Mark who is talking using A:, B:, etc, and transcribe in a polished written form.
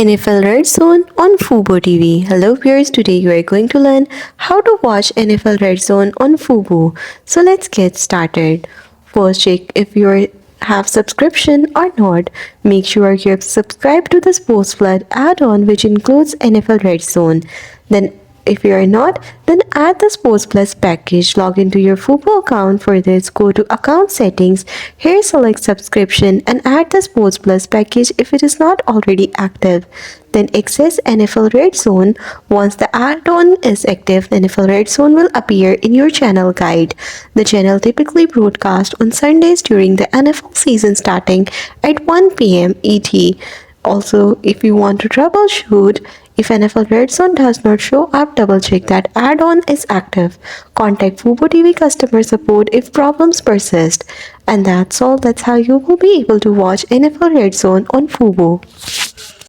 A: NFL RedZone on Fubo TV. Hello viewers, today you are going to learn how to watch NFL RedZone on Fubo. So let's get started. First, check if you have subscription or not. Make sure you have subscribed to the Sports Flood add-on which includes NFL RedZone. Then if you are not, then add the Sports Plus package. Log into your Fubo account. For this, go to Account Settings. Here select Subscription and add the Sports Plus package if it is not already active. Then access NFL Red Zone. Once the add-on is active, NFL Red Zone will appear in your channel guide. The channel typically broadcasts on Sundays during the NFL season starting at 1 p.m. ET. Also, if you want to troubleshoot, if NFL RedZone does not show up, double check that add-on is active. Contact Fubo TV customer support if problems persist. And that's all. That's how you will be able to watch NFL RedZone on Fubo.